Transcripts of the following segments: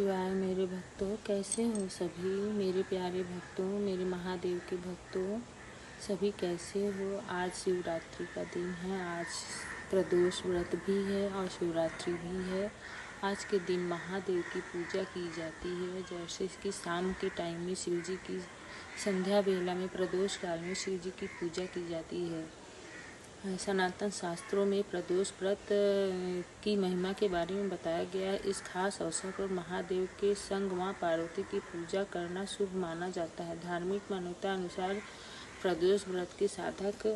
शिवाय मेरे भक्तों, कैसे हो सभी मेरे प्यारे भक्तों, मेरे महादेव के भक्तों, सभी कैसे हो। आज शिवरात्रि का दिन है। आज प्रदोष व्रत भी है और शिवरात्रि भी है। आज के दिन महादेव की पूजा की जाती है। जैसे कि शाम के टाइम में शिव जी की, संध्या बेला में प्रदोष काल में शिव जी की पूजा की जाती है। सनातन शास्त्रों में प्रदोष व्रत की महिमा के बारे में बताया गया है। इस खास अवसर पर महादेव के संग मां पार्वती की पूजा करना शुभ माना जाता है। धार्मिक मान्यता अनुसार प्रदोष व्रत के साधक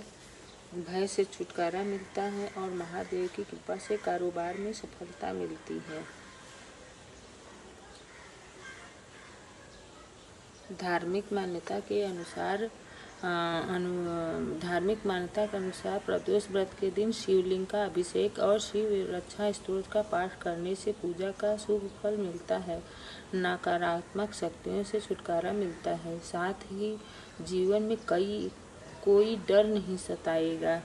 भय से छुटकारा मिलता है और महादेव की कृपा से कारोबार में सफलता मिलती है। धार्मिक मान्यता के अनुसार प्रदोष व्रत के दिन शिवलिंग का अभिषेक और शिव रक्षा स्तोत्र का पाठ करने से पूजा का शुभ फल मिलता है। नकारात्मक शक्तियों से छुटकारा मिलता है। साथ ही जीवन में कोई डर नहीं सताएगा।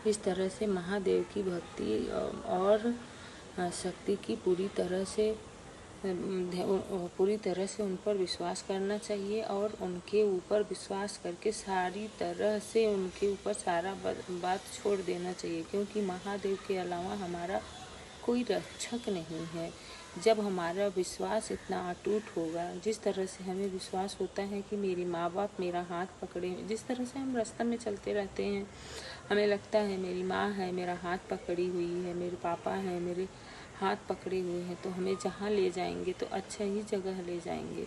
इस तरह से महादेव की भक्ति और शक्ति की पूरी तरह से उन पर विश्वास करना चाहिए और उनके ऊपर विश्वास करके सारी तरह से उनके ऊपर सारा बात छोड़ देना चाहिए, क्योंकि महादेव के अलावा हमारा कोई रक्षक नहीं है। जब हमारा विश्वास इतना अटूट होगा, जिस तरह से हमें विश्वास होता है कि मेरे माँ बाप मेरा हाथ पकड़े, जिस तरह से हम रास्ते में चलते रहते हैं, हमें लगता है मेरी माँ है मेरा हाथ पकड़ी हुई है, मेरे पापा हैं मेरे हाथ पकड़े हुए हैं, तो हमें जहाँ ले जाएंगे तो अच्छा ही जगह ले जाएंगे।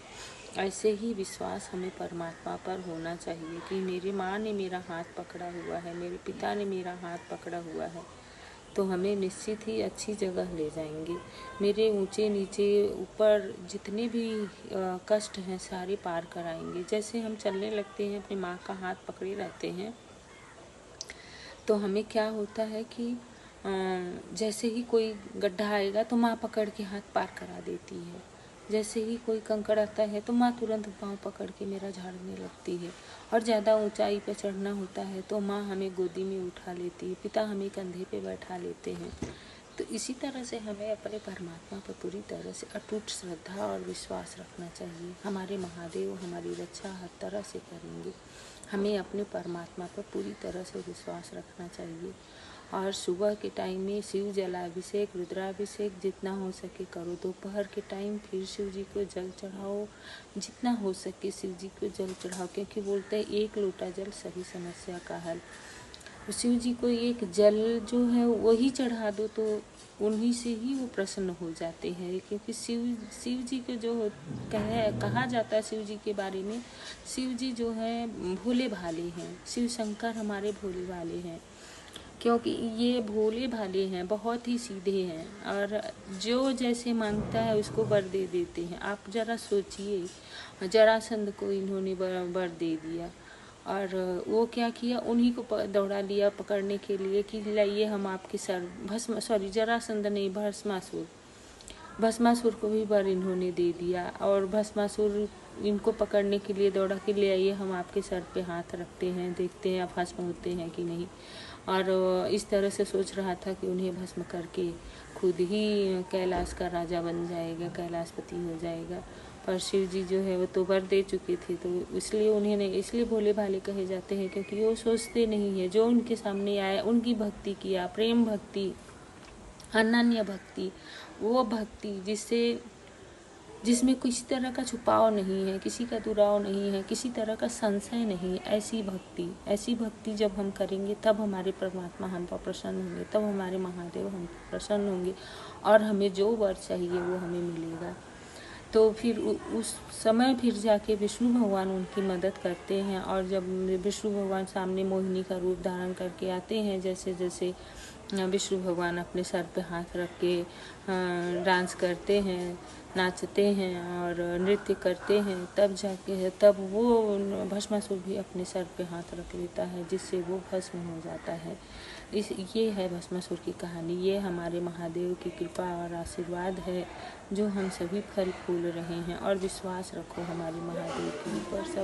ऐसे ही विश्वास हमें परमात्मा पर होना चाहिए कि मेरी माँ ने मेरा हाथ पकड़ा हुआ है, मेरे पिता ने मेरा हाथ पकड़ा हुआ है, तो हमें निश्चित ही अच्छी जगह ले जाएंगे। मेरे ऊंचे नीचे ऊपर जितने भी कष्ट हैं सारे पार कराएंगे। जैसे हम चलने लगते हैं, अपनी माँ का हाथ पकड़े रहते हैं, तो हमें क्या होता है कि जैसे ही कोई गड्ढा आएगा तो माँ पकड़ के हाथ पार करा देती है। जैसे ही कोई कंकड़ आता है तो माँ तुरंत पाँव पकड़ के मेरा झाड़ने लगती है। और ज़्यादा ऊंचाई पर चढ़ना होता है तो माँ हमें गोदी में उठा लेती है, पिता हमें कंधे पे बैठा लेते हैं। तो इसी तरह से हमें अपने परमात्मा पर पूरी तरह से अटूट श्रद्धा और विश्वास रखना चाहिए। हमारे महादेव हमारी रक्षा हर तरह से करेंगे। हमें अपने परमात्मा पर पूरी तरह से विश्वास रखना चाहिए। और सुबह के टाइम में शिव जलाभिषेक, रुद्राभिषेक जितना हो सके करो। दोपहर के टाइम फिर शिव जी को जल चढ़ाओ, जितना हो सके शिव जी को जल चढ़ाओ, क्योंकि बोलते हैं एक लोटा जल सभी समस्या का हल। शिव जी को एक जल जो है वही चढ़ा दो तो उन्हीं से ही वो प्रसन्न हो जाते हैं। क्योंकि शिव जी को जो कहा जाता है शिव जी के बारे में, शिव जी जो है भोले भाले हैं। शिव शंकर हमारे भोले भाले हैं, क्योंकि ये भोले भाले हैं, बहुत ही सीधे हैं और जो जैसे मांगता है उसको वर दे देते हैं। आप जरा सोचिए, जरासंध को इन्होंने वर दे दिया और वो क्या किया, उन्हीं को दौड़ा लिया पकड़ने के लिए कि लाइए हम आपके सर जरासंध नहीं, भस्मासुर को भी वर इन्होंने दे दिया। और भस्मासुर इनको पकड़ने के लिए दौड़ा के ले आइए हम आपके सर पे हाथ रखते हैं, देखते हैं आप भस्म होते हैं कि नहीं। और इस तरह से सोच रहा था कि उन्हें भस्म करके खुद ही कैलाश का राजा बन जाएगा, कैलाशपति हो जाएगा। पर शिव जी जो है वो तो वर दे चुके थे, तो इसलिए उन्हें नहीं, इसलिए भोले भाले कहे जाते हैं, क्योंकि वो सोचते नहीं है। जो उनके सामने आया उनकी भक्ति किया, प्रेम भक्ति, अनन्य भक्ति, वो भक्ति जिसमें किसी तरह का छुपाव नहीं है, किसी का दुराव नहीं है, किसी तरह का संशय नहीं। ऐसी भक्ति जब हम करेंगे तब हमारे परमात्मा हम पर प्रसन्न होंगे, तब हमारे महादेव हम पर प्रसन्न होंगे और हमें जो वर चाहिए वो हमें मिलेगा। तो फिर उस समय फिर जाके विष्णु भगवान उनकी मदद करते हैं। और जब विष्णु भगवान सामने मोहिनी का रूप धारण करके आते हैं, जैसे जैसे विष्णु भगवान अपने सर पे हाथ रख के डांस करते हैं, नाचते हैं और नृत्य करते हैं, तब वो भस्मासुर भी अपने सर पे हाथ रख लेता है, जिससे वो भस्म हो जाता है। ये है भस्मासुर की कहानी। ये हमारे महादेव की कृपा और आशीर्वाद है जो हम सभी फल फूल रहे हैं। और विश्वास रखो हमारे महादेव के ऊपर। सब